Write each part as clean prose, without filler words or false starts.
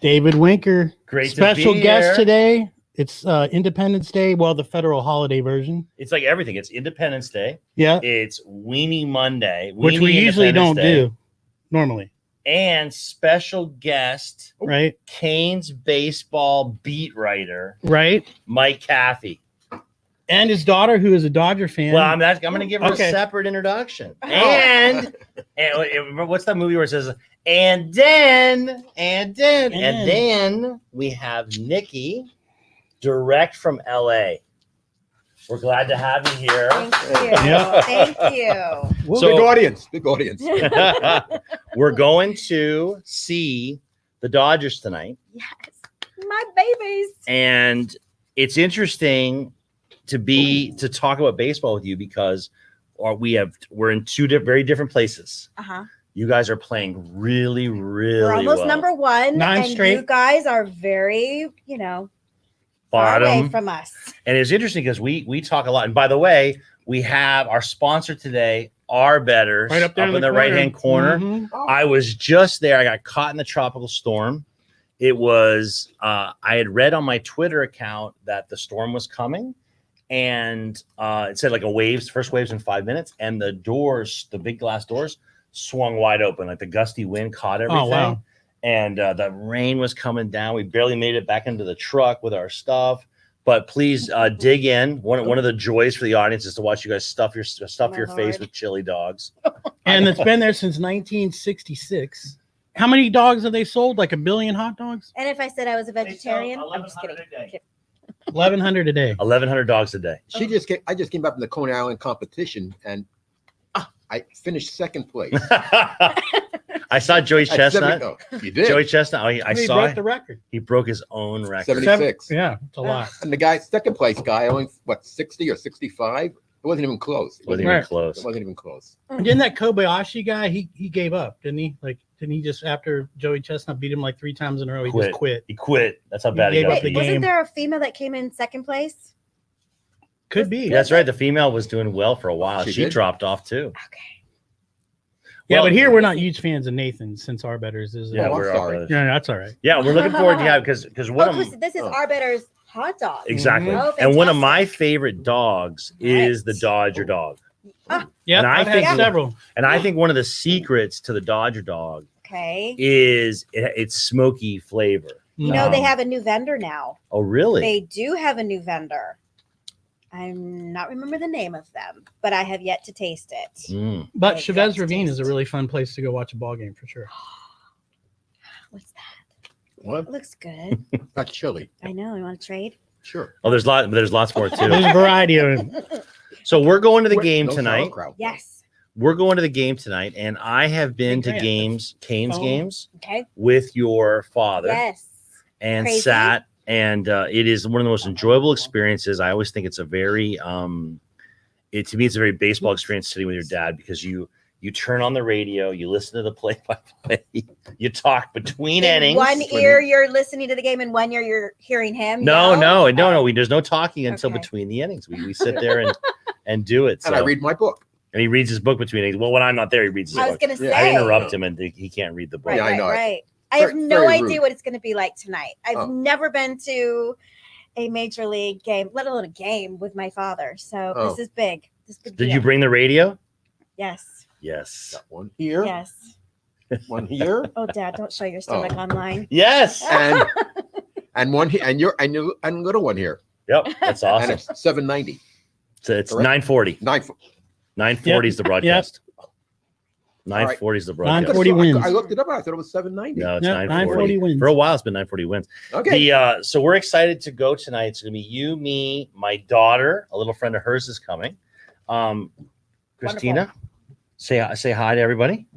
David Winker. Great Special to be guest here. today. It's Independence Day. Well, the federal holiday version. It's like everything. It's Independence Day. Yeah. It's Weenie Monday. Which Weenie we usually don't Independence Day, do normally. And special guest, Right. Canes baseball beat writer, Right. Mike Kaffee. And his daughter, who is a Dodger fan. Well, I'm going to give her a separate introduction. And what's that movie where it says, and then we have Nikki direct from LA. We're glad to have you here. Thank you. Yeah. Thank you. Well, big audience. Big audience. We're going to see the Dodgers tonight. Yes. My babies. And it's interesting to talk about baseball with you because we're in two very different places. Uh-huh. You guys are playing really, really We're almost well. number one. 9 and straight. You guys are very, far away from us. And it's interesting because we talk a lot. And by the way, we have our sponsor today, Our Betters, Right up there in the right-hand corner. Mm-hmm. I was just there. I got caught in the tropical storm. It was, I had read on my Twitter account that the storm was coming. And it said like first waves in 5 minutes. And the doors, the big glass doors, swung wide open. Like the gusty wind caught everything. Oh, wow. And the rain was coming down. We barely made it back into the truck with our stuff. But please dig in. One of the joys for the audience is to watch you guys stuff your face with chili dogs. And it's been there since 1966. How many dogs have they sold? Like 1 billion hot dogs? And if I said I was a vegetarian, I'm just kidding. 1,100 a day. 1,100 dogs a day. I just came back from the Coney Island competition and I finished second place. I saw Joey Chestnut. You did. Joey Chestnut. I He saw broke the record. He broke his own record. 76. Yeah, it's a lot. And the guy, second place guy, only 60 or 65. It wasn't even close. It Wasn't wasn't even close. And didn't that Kobayashi guy? He gave up, didn't he? Didn't he just after Joey Chestnut beat him like 3 times in a row? He just quit. He quit. That's how bad he gave got up the beat. game. Wasn't there a female that came in second place? Could be. That's right. The female was doing well for a while. She She did? dropped off too. Okay. Yeah, Well, but here we're not huge fans of Nathan since Our Betters is. Yeah, I'm we're sorry. all Yeah, that's all right. Yeah, we're looking forward to because one of This is Our Better's hot dog. exactly. Oh, And one of my fantastic. favorite dogs is the Dodger dog. Yeah, And I I've think- had several. And I think one of the secrets to the Dodger dog Okay. is its smoky flavor. You know, they have a new vendor now. Oh, really? They do have a new vendor. I'm not remember the name of them, but I have yet to taste it. Mm. But Like, Chavez that's Ravine is a taste. really fun place to go watch a ball game for sure. What's that? What? It looks good. That's chili. I know. You want to trade? Sure. Oh, there's lots more too. There's a variety of it. So we're going to the What? game No tonight. sauerkraut. Yes. We're going to the game tonight, and I have been to Grant, Canes Oh. games Okay. with your father. Yes. And Crazy. sat, and it is one of the most enjoyable experiences. I always think it's a very to me it's a very baseball experience sitting with your dad because you turn on the radio, you listen to the play-by-play, you talk between innings. One ear you're listening to the game, and one ear you're hearing him. No. There's no talking until Okay. between the innings. We sit there and do it. And I read my book. And he reads his book between innings. Well, when I'm not there, he reads his I was book. gonna say. I interrupt him, and he can't read the book. Right, Yeah, I right, know it. right. I have Very- no very idea rude. what it's going to be like tonight. I've Oh. never been to a major league game, let alone a game with my father. So Oh. this is big. This is big Did deal. you bring the radio? Yes. Yes. Got one here. Yes. One here. Oh, Dad, don't show your stomach online. Yes. And one here. And a little one here. Yep. That's And awesome. it's $7.90. So it's Correct. 9:40. 9. 9:40 is the broadcast. 9:40 is the broadcast. 9:40 wins. I looked it up. I thought it was $7.90. No, it's Yeah, 9:40. 9:40 wins. For a while, it's been 9:40 wins. Okay. So we're excited to go tonight. It's going to be you, me, my daughter, a little friend of hers is coming. Christina, say hi to everybody.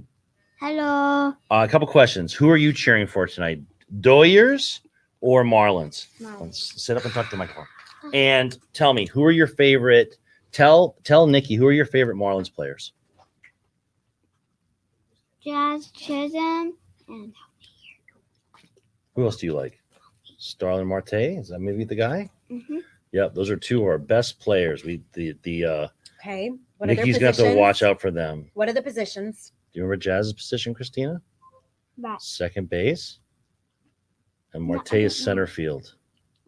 Hello. A couple questions. Who are you cheering for tonight? Doyers or Marlins? Let's sit up and talk to the microphone. And tell me, who are your favorite? Tell Nikki, who are your favorite Marlins players? Jazz Chisholm and Who else do you like? Starlin Marte? Is that maybe the guy? Mhm. Yep, those are two of our best players. Okay. What are their Nikki's gonna have to positions? watch out for them. What are the positions? Do you remember Jazz's position, Christina? Bat. Second base. and Marte is center field.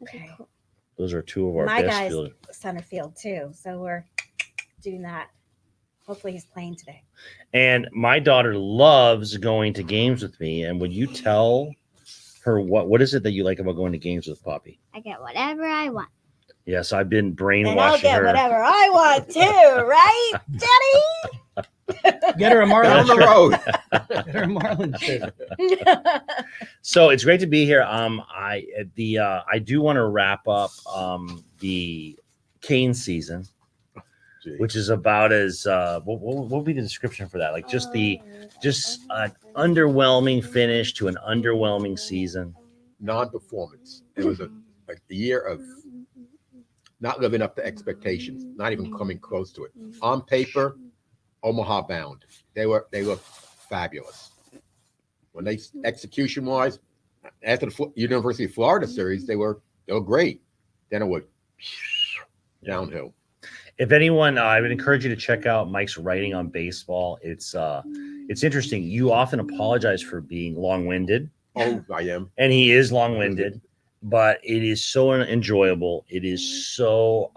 Okay. Those are two of our My best guy's fielders. center field too, so we're doing that. Hopefully he's playing today. And my daughter loves going to games with me. And would you tell her what is it that you like about going to games with Poppy? I get whatever I want. Yes, I've been And I'll brainwashing get her. whatever I want too, right, Get her a Down the Marlins. road. Get her a Marlins shirt. Daddy? So it's great to be here. I do want to wrap up the cane season, Gee. which is about as what would be the description for that? Like just an underwhelming finish to an underwhelming season. Non-performance. It was a year of not living up to expectations, not even coming close to it. On paper, Omaha bound. They were fabulous. When they execution wise, after the University of Florida series, they were great. Then it went downhill. If anyone, I would encourage you to check out Mike's writing on baseball. It's interesting. You often apologize for being long-winded, Oh, I am. and he is long-winded, but it is so enjoyable. It is so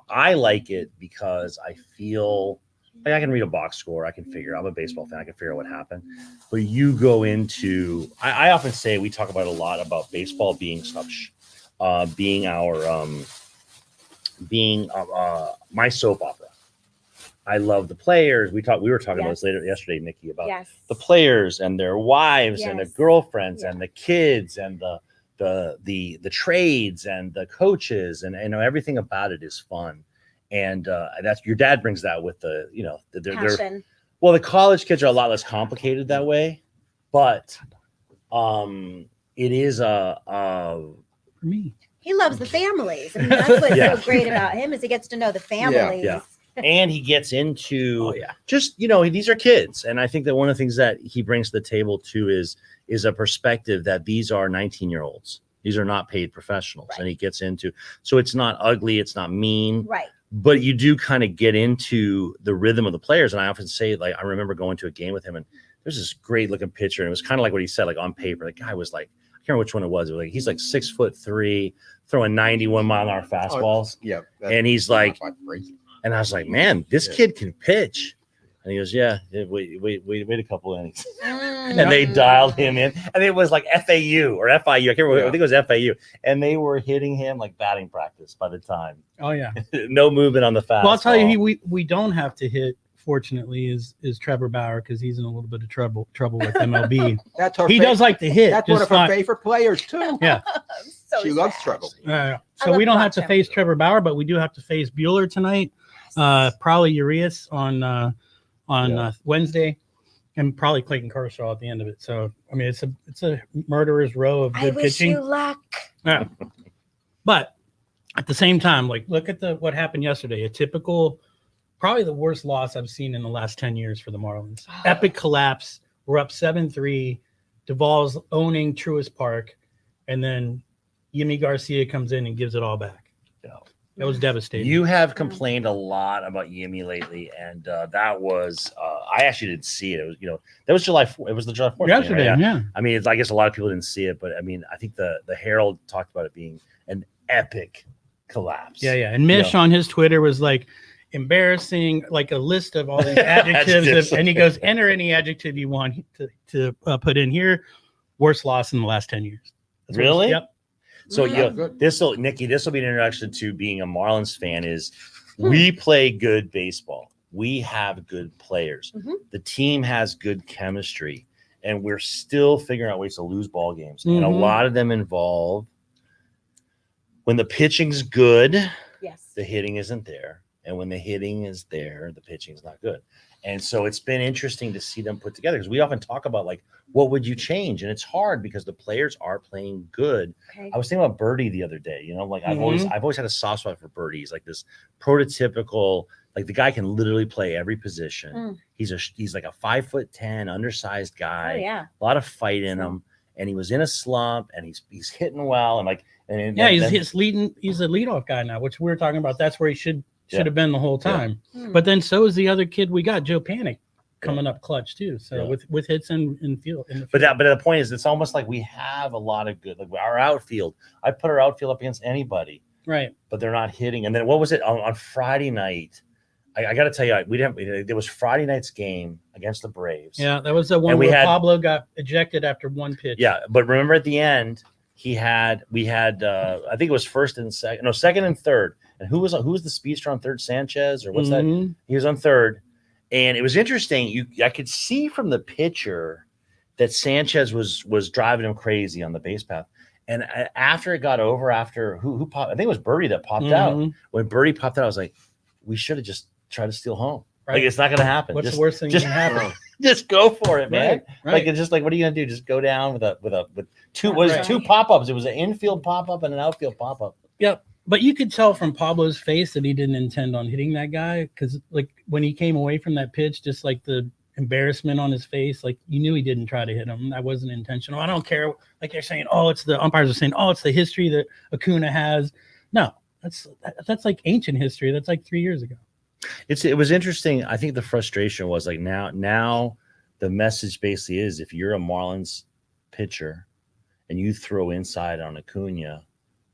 I like it because I feel like I can read a box score. I can figure. I'm a baseball fan. I can figure out what happened. But you go into. I often say we talk about a lot about baseball being such, being our my soap opera. I love the players. We were talking about this later yesterday, Nikki, about Yes. the players and their wives and their Yes. girlfriends Yeah. and the kids and the trades and the coaches and everything about it is fun. And that's your dad brings that with the they're Passion. well, the college kids are a lot less complicated that way, but it is For me. He loves the families. I mean, that's what's Yeah. so great about him is he gets to know the families. Yeah. and he gets into Oh yeah. just these are kids, and I think that one of the things that he brings to the table too is a perspective that these are 19-year-olds. These are not paid professionals, Right. and he gets into so it's not ugly, it's not mean, Right. but you do kind of get into the rhythm of the players. And I often say, like, I remember going to a game with him, and there's this great looking pitcher, and it was kind of like what he said, like on paper, the guy was like, I can't remember which one it was. It was like he's like 6'3", throwing 91-mile-an-hour fastballs, Yeah. and he's like. Crazy. And I was like, man, this Yeah. kid can pitch. And he goes, yeah, wait a couple innings. Mm. And they dialed him in. And it was like FAU or FIU. I can't remember. Yeah. I think it was FAU. And they were hitting him like batting practice by the time. Oh yeah. No movement on the fastball. Well, I'll tell you, we don't have to hit. Fortunately, is Trevor Bauer because he's in a little bit of trouble with MLB. That's her. He does like to hit. That's one just of her not- favorite players too. Yeah. I'm so She loves sad. trouble. So love we don't to have to watch him. face Trevor Bauer, but we do have to face Bueller tonight. Probably Urias on Wednesday, and probably Clayton Kershaw at the end of it. So I mean, it's a murderer's row of I good wish pitching. you luck. Yeah. But at the same time, like look at what happened yesterday. A typical, probably the worst loss I've seen in the last 10 years for the Marlins. Epic collapse. We're up 7-3. Duvall's owning Truist Park, and then Yimi Garcia comes in and gives it all back. Yeah. That was devastating. You have complained a lot about Yimi lately, and that was I actually didn't see it. It was that was July 4th. It was the July 4th game, right? yesterday, Yeah. yeah. I mean, I guess a lot of people didn't see it, but I mean, I think the Herald talked about it being an epic collapse. Yeah, yeah. And Mish on his Twitter was like embarrassing, like a list of all these adjectives, Adjectives. and he goes, enter any adjective you want to put in here. Worst loss in the last 10 years. That's what Really? Yep. So Mm. you Good. this will be an introduction to being a Marlins fan. Is we play good baseball. We have good players. Mhm. The team has good chemistry, and we're still figuring out ways to lose ball games. And a Mhm. lot of them involve when the pitching's good, Yes. the hitting isn't there, and when the hitting is there, the pitching's not good. And so it's been interesting to see them put together because we often talk about like what would you change, and it's hard because the players are playing good. Okay. I was thinking about Birdie the other day. Like I've always had a soft spot for Birdie. He's like this prototypical, like the guy can literally play every position. Mm. He's like a 5'10", undersized Oh guy, yeah. a lot of fight in him, and he was in a slump, and he's hitting well, and like Yeah, he's a leadoff guy now, which we were talking about. That's where he should have been the whole time. Hmm. But then so is the other kid we got, Joe Panic. coming up clutch too. So Yeah. with hits in field. But the point is, it's almost like we have a lot of good, like our outfield. I put our outfield up against anybody, right. but they're not hitting. And then what was it on Friday night? I got to tell you, there was Friday night's game against the Braves. Yeah, that was the one And we where had- Pablo got ejected after one pitch. Yeah, but remember at the end, we had I think it was second and third. And who was the speedster on third? Sanchez or what's that? Mhm. He was on third, and it was interesting. I could see from the pitcher that Sanchez was driving him crazy on the base path. And after it got over, after who popped? I think it was Birdie that popped out. Mhm. When Birdie popped out, I was like, we should have just tried to steal home. Right. Like it's not going to happen. What's Just- the worst thing that just- can happen? Just go for it, man. Right, right. Like it's just like, what are you gonna do? Just go down with two. Right. Was it two pop-ups? It was an infield pop-up and an outfield pop-up. Yep. But you could tell from Pablo's face that he didn't intend on hitting that guy, because like when he came away from that pitch, just like the embarrassment on his face, like you knew he didn't try to hit him. That wasn't intentional. I don't care. Like they're saying, oh, it's the umpires are saying, oh, it's the history that Acuna has. No, that's like ancient history. That's like 3 years ago. It was interesting. I think the frustration was like now the message basically is, if you're a Marlins pitcher and you throw inside on Acuna,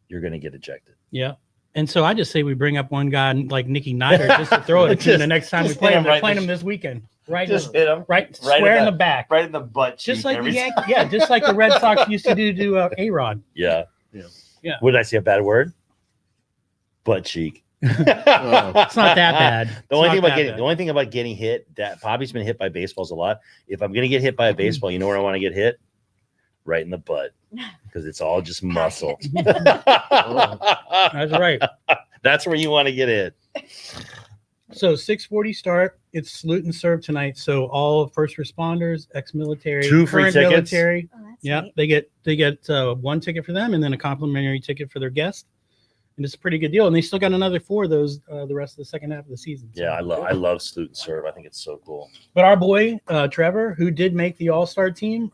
you're gonna get ejected. Yeah. And so I just say we bring up one guy like Nicky Nider just to throw it at Acuna the next time we just play hit him. him They're right in playing the him this weekend. Right. Just hit him Right. right Square in in the- the back. right in the butt. Just cheek like the every Yankees, time. yeah, just like the Red Sox used to do to A-Rod. Yeah. Yeah. What did I say? A bad word? Butt cheek. It's not that bad. The only It's thing not about that getting bad. the only thing about getting hit, that Bobby's been hit by baseballs a lot. If I'm gonna get hit by a baseball, you know where I want to get hit? Right in the butt, because it's all just muscle. That's right. That's where you want to get hit. So 6:40 start. It's salute and serve tonight. So all first responders, ex-military, 2 free current tickets. military. Oh, that's Yeah, neat. they get one ticket for them and then a complimentary ticket for their guest. And it's a pretty good deal. And they still got another 4 of those the rest of the second half of the season. So- Yeah, I love salute and serve. I think it's so cool. But our boy Trevor, who did make the All-Star team,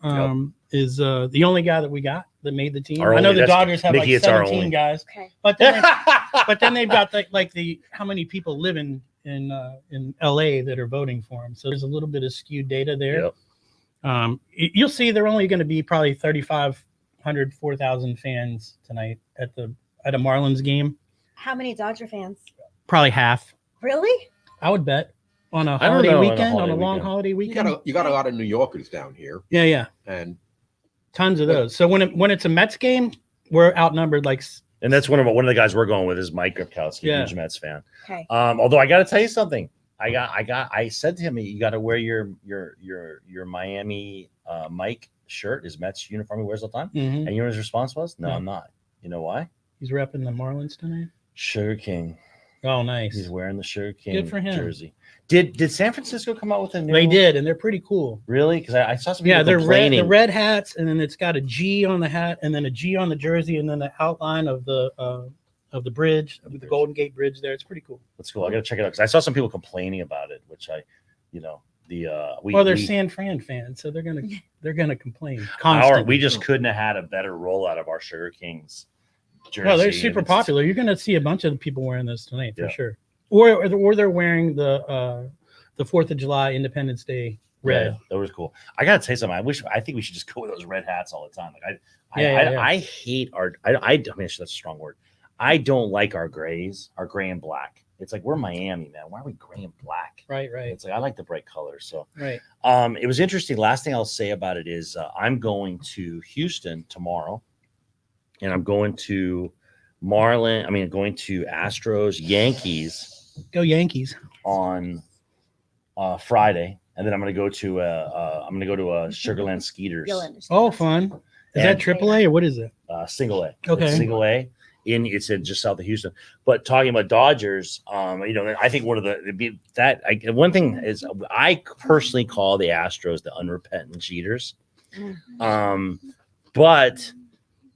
is the only guy that we got that made the team. Our I know only- the that's- Dodgers have Mickey, like it's our 17 only. guys, Okay. but then they've got the how many people live in LA that are voting for him. So there's a little bit of skewed data there. Yep. You'll see they're only going to be probably 3,500, 4,000 fans tonight at a Marlins game. How many Dodger fans? Probably half, Really? I would bet, on a I don't holiday know, on a weekend, on a holiday long weekend. holiday You weekend. got a lot of New Yorkers down here, Yeah, and tons of those. So when it's a Mets game, we're outnumbered like And that's one of the guys we're going with is Mike Grabkowski, Yeah. huge Mets fan. Okay. Although I got to tell you something, I said to him, you got to wear your Miami Mike shirt, his Mets uniform he wears all the time. Mhm. And you know what his response was? No, No. I'm not. You know why? He's repping the Marlins tonight. Sugar King. Oh, nice. He's wearing the Sugar King Good for him. jersey. Did San Francisco come out with a new? They did, and they're pretty cool. Really? Because I saw some Yeah, people they're complaining. the red hats, and then it's got a G on the hat, and then a G on the jersey, and then the outline of the bridge, the Golden Gate Bridge. There, it's pretty cool. That's cool. I got to check it out because I saw some people complaining about it, which Well, they're San Fran fans, so they're gonna complain constantly. we just couldn't have had a better rollout of our Sugar Kings jersey. No, they're and super it's- popular. You're gonna see a bunch of people wearing this tonight for Yeah. sure. Or they're wearing the 4th of July Independence Day red. Yeah, that was cool. I gotta say something. I think we should just go with those red hats all the time. Like Yeah. I hate our. I mean, that's a strong word. I don't like our grays, our gray and black. It's like we're Miami, man. Why are we gray and black? Right. It's like I like the bright colors. So Right. it was interesting. Last thing I'll say about it is I'm going to Houston tomorrow, and I'm going to going to Astros Yankees Go Yankees. on Friday, and then I'm going to go to Sugarland Skeeters. You'll understand. Oh, fun. Is And- that AAA or what is it? Single A. Okay. It's single A. It's in just south of Houston. But talking about Dodgers, I think one thing is I personally call the Astros the unrepentant cheaters. But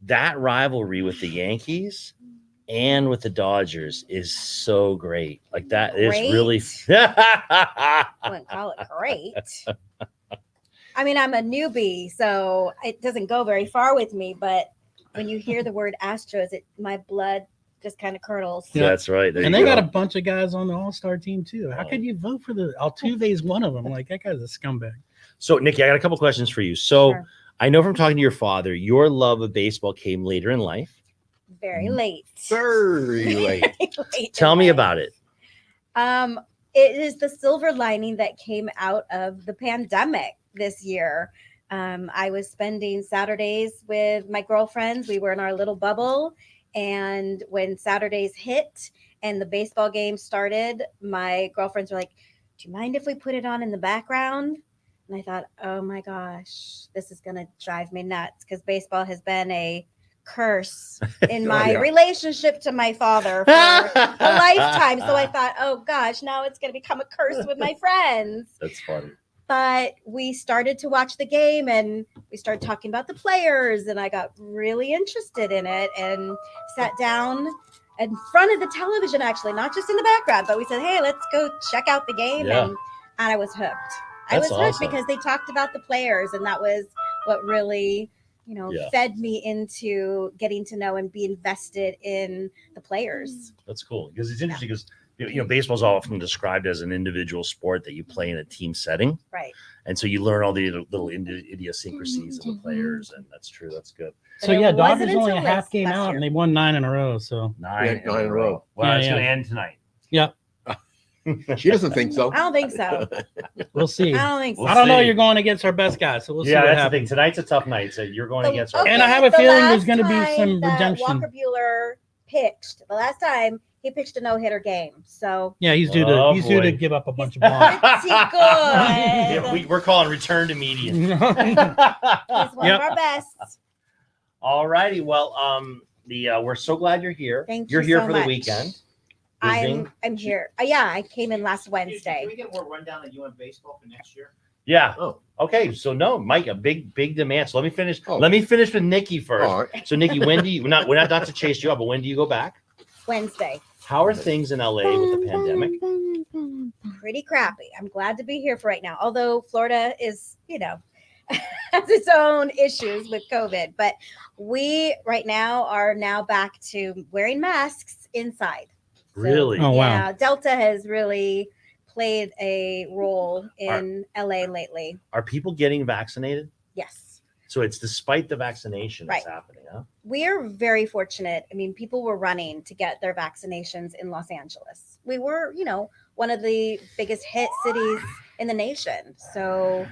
that rivalry with the Yankees and with the Dodgers is so great. Like that is really. I wouldn't call it great. I mean, I'm a newbie, so it doesn't go very far with me. But when you hear the word Astros, my blood just kind of curdles. Yeah. That's right. There And you they go. got a bunch of guys on the All-Star team too. How Oh. could you vote for the Altuve's one of them? Like that guy's a scumbag. So, Nikki, I got a couple questions for you. So, Sure. I know from talking to your father, your love of baseball came later in life. Very late. Very late. Late Tell in me life. about it. It is the silver lining that came out of the pandemic this year. I was spending Saturdays with my girlfriends. We were in our little bubble. And when Saturdays hit and the baseball game started, my girlfriends were like, do you mind if we put it on in the background? And I thought, oh my gosh, this is going to drive me nuts because baseball has been a curse in my yeah. relationship to my father for a lifetime. So I thought, oh gosh, now it's going to become a curse with my friends. That's funny. But we started to watch the game and we started talking about the players, and I got really interested in it and sat down in front of the television, actually, not just in the background, but we said, hey, let's go check out the game. Yeah. And I was hooked. I That's was hooked awesome. because they talked about the players, and that was what really, Yeah. fed me into getting to know and be invested in the players. That's cool because it's interesting because baseball is often described as an individual sport that you play in a team setting, Right. and so you learn all the little idiosyncrasies of the players, and that's true. That's good. So But it yeah, wasn't Dodgers only a until half game last out, year. and they won 9 in a row. So Nine Yeah, 9 in a row. Wow, Yeah, it's yeah. gonna end tonight. Yep. She doesn't think so. I don't think so. we'll see. I don't think so. We'll I don't know. see. You're going against our best guy, so we'll see Yeah, what that's the happens. thing. Tonight's a tough night, so you're going against our. And I have a the feeling there's last gonna be time some that redemption. Walker Buehler pitched. The last time he pitched a no-hitter game. So Yeah, he's due to Oh, he's due to boy. give up a bunch of bombs. pretty good. Yeah, we're calling return to median. He's one Yep. of our best. All righty. Well, we're so glad you're here. Thank You're you here so for the much. weekend. Visiting. I'm here. Yeah, I came in last Wednesday. Can we get more rundown on UM baseball for next year? Yeah. Oh, Okay. So no, Mike, a big demand. So let me finish. Oh. Let me finish with Nikki first. all right. So Nikki, when do you? We're not to chase you up, but when do you go back? Wednesday. How are things in LA with the pandemic? Pretty crappy. I'm glad to be here for right now. Although Florida is, has its own issues with COVID. But we right now are now back to wearing masks inside. So, Really? Oh, wow. Yeah, Delta has really played a role in LA lately. Are people getting vaccinated? Yes. So it's despite the vaccination that's Right. happening, huh? We are very fortunate. I mean, people were running to get their vaccinations in Los Angeles. We were, one of the biggest hit cities in the nation. So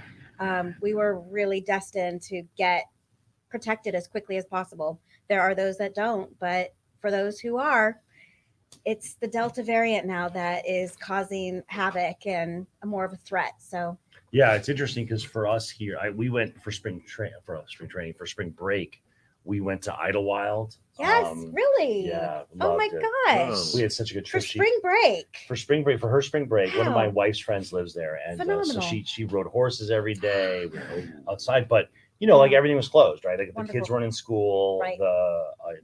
we were really destined to get protected as quickly as possible. There are those that don't, but for those who are, it's the Delta variant now that is causing havoc and more of a threat. So Yeah, it's interesting because for us here, we went for spring break. We went to Idlewild. yes, really. Yeah. Oh my loved it. gosh. We had such a good For trip. spring break. For her spring break, one of my Wow. wife's friends lives there, and so Phenomenal. she rode horses every day outside. But like everything was closed, right? Like the kids Wonderful. weren't in school. Right.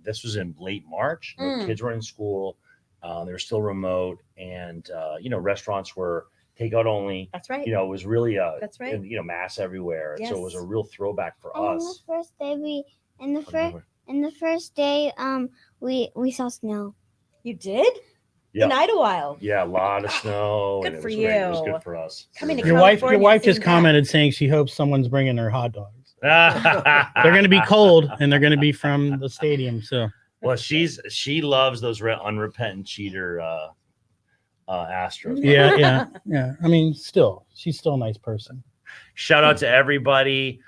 This was in late March. The Mm. kids weren't in school. They were still remote, and restaurants were takeout only. That's right. It was really That's right. and, masks everywhere. So it was a Yes. real throwback for And us. the first day the first day we saw snow. You did? Yeah. In Idlewild. Yeah, a lot of snow. Good and it for was great. It was you. good for us. Coming to Your California, wife just seeing that. commented saying she hopes someone's bringing her hot dogs. They're They're going to be cold and they're going to be from the stadium. So Well, she loves those unrepentant cheater Astros. yeah. I mean, she's still a nice person. Shout out to everybody.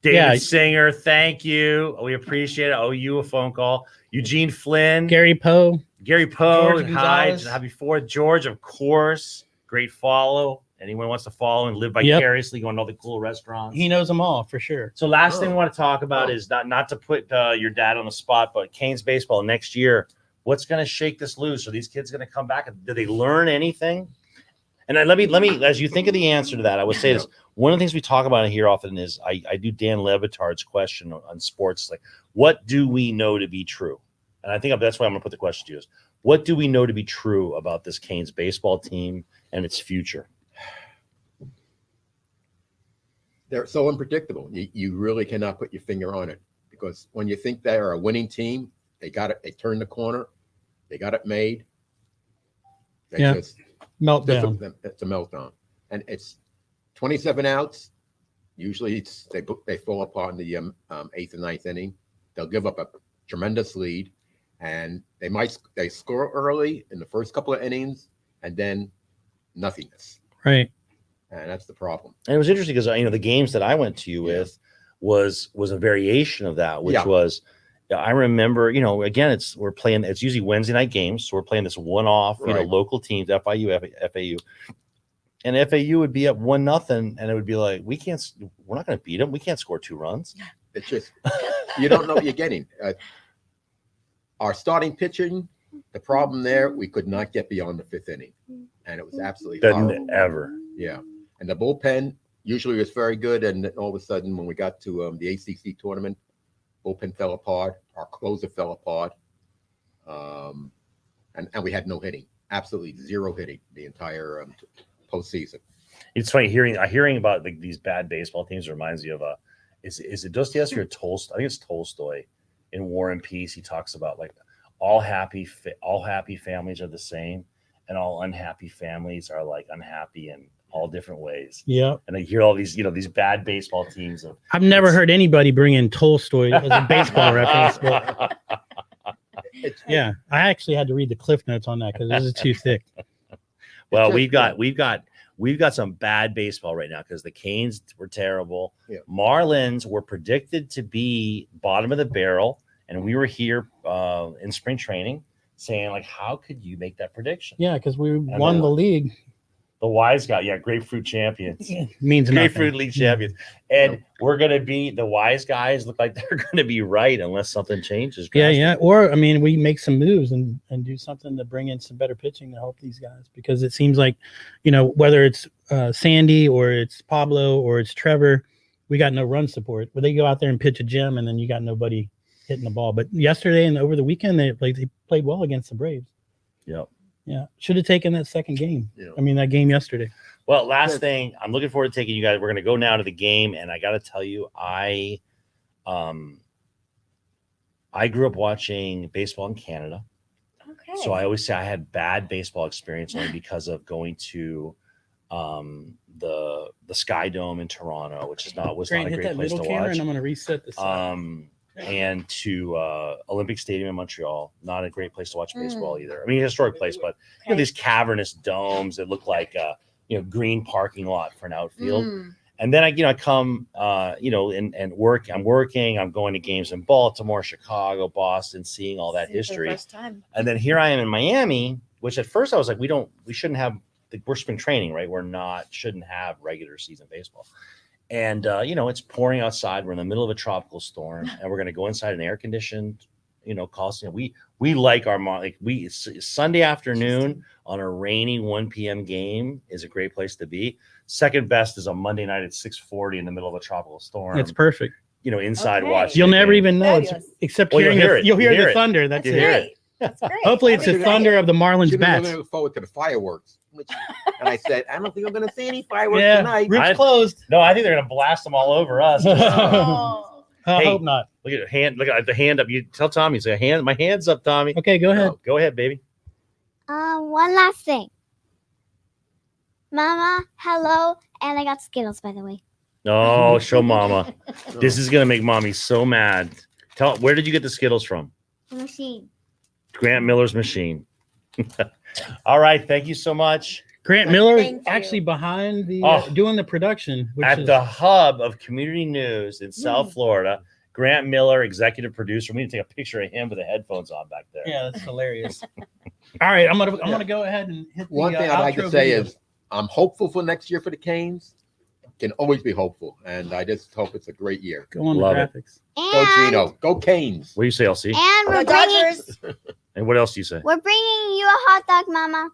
David Yeah. Singer, thank you. We appreciate it. Owe you a phone call. Eugene Flynn, Gary Poe. Gary Poe, George hi, Gonzalez. happy 4th. George, of course. Great follow. Anyone wants to follow and live vicariously, going to all the cool restaurants. He knows them all for sure. So last thing Oh. I want to talk about is not to put your dad on the spot, but Canes baseball next year. What's going to shake this loose? Are these kids going to come back? Do they learn anything? And let me, as you think of the answer to that, I would say this. One of the things we talk about here often is I do Dan Levitard's question on sports, like what do we know to be true? And I think that's why I'm going to put the question to you: is what do we know to be true about this Canes baseball team and its future? They're so unpredictable. You really cannot put your finger on it because when you think they're a winning team, They got it. They turned the corner. They got it made. They Yeah. just Meltdown. it's a meltdown, and it's 27 outs. Usually, they fall apart in the 8th and 9th inning. They'll give up a tremendous lead, and they score early in the first couple of innings, and then nothingness, Right. and that's the problem. And it was interesting because the games that I went to you with was a variation of that, which was I remember, again, we're playing. It's usually Wednesday night games, so we're playing this one-off, Right. local teams, FIU, FAU, and FAU would be up 1-0, and it would be like we're not going to beat them. We can't score 2 runs. It's just you don't know what you're getting. Our starting pitching, the problem there, we could not get beyond the 5th inning, and it was absolutely horrible. Ever. Yeah, and the bullpen usually was very good, and then all of a sudden, when we got to the ACC tournament, bullpen fell apart. Our closer fell apart, and we had no hitting, absolutely zero hitting the entire postseason. It's funny hearing about these bad baseball teams. Reminds you of is it Dostoevsky or Tolstoy? I think it's Tolstoy in War and Peace. He talks about like all happy families are the same, and all unhappy families are like unhappy in all different ways. Yeah. And I hear all these these bad baseball teams. I've never heard anybody bring in Tolstoy as a baseball reference. But yeah, I actually had to read the cliff notes on that because this is too thick. Well, we've got some bad baseball right now because the Canes were terrible. Yeah. Marlins were predicted to be bottom of the barrel, and we were here in spring training saying like, how could you make that prediction? Yeah, because we won then the league. The wise guy, grapefruit champions. Means Grapefruit nothing. League champions. And we're going to be, the wise guys look like they're going to be right unless something changes. Yeah. Or, I mean, we make some moves and do something to bring in some better pitching to help these guys because it seems like, whether it's Sandy or it's Pablo or it's Trevor, we got no run support. But they go out there and pitch a gem and then you got nobody hitting the ball. But yesterday and over the weekend, they played well against the Braves. Yep. Yeah. Should have taken that second game. Yeah. I mean, that game yesterday. Well, last thing, I'm looking forward to taking you guys. We're going to go now to the game, and I got to tell you, I grew up watching baseball in Canada, Okay. so I always say I had bad baseball experience only because of going to the Sky Dome in Toronto, which was not a great place to watch. And I'm going to reset this. And to Olympic Stadium in Montreal, not a great place to watch baseball either. I mean, historic place, but these cavernous domes that look like green parking lot for an outfield. And then I come and work. I'm working. I'm going to games in Baltimore, Chicago, Boston, seeing all that history. First time. And then here I am in Miami, which at first I was like, we shouldn't have. We're spring training, right? Shouldn't have regular season baseball. And, it's pouring outside. We're in the middle of a tropical storm and we're going to go inside an air conditioned, Coliseum. We like Sunday afternoon on a rainy 1 p.m. game is a great place to be. Second best is a Monday night at 6:40 in the middle of a tropical storm. It's perfect. Inside Okay. watching. You'll the never game. even know, Fabulous. except Well, you'll hearing hear it. you'll hear You'll the hear it. thunder. That's You it. hear it. Great. That's great. Hopefully it's the That'd be thunder great. of the Marlins Jimmy, bats. I'm looking forward to the fireworks. And I said, I don't think I'm going to see any fireworks Yeah, tonight. Rick's closed. No, I think they're going to blast them all over us. Oh. I Hey. hope not. Look at the hand up. You tell Tommy, say my hand's up, Tommy. Okay, go ahead. Go ahead, baby. One last thing. Mama, hello, and I got Skittles, by the way. Oh, show mama. This is gonna make mommy so mad. Where did you get the Skittles from? The machine. Grant Miller's machine. All right, thank you so much. Grant Miller is Thank you. actually behind the Oh. doing the production, which At is the hub of community news in South Florida, Grant Miller, executive producer. We need to take a picture of him with the headphones on back there. yeah, that's hilarious. All right, I'm gonna go ahead and hit the One thing I'd like to outro say video. is I'm hopeful for next year for the Canes. Can always be hopeful. And I just hope it's a great year. Go on Love the it. graphics. Go And, Gino. Go Canes. What do you say, LC? and Go we're bringing Dodgers. And what else do you say? we're bringing you a hot dog, Mama.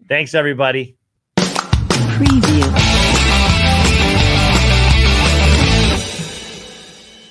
Thanks, everybody. Preview.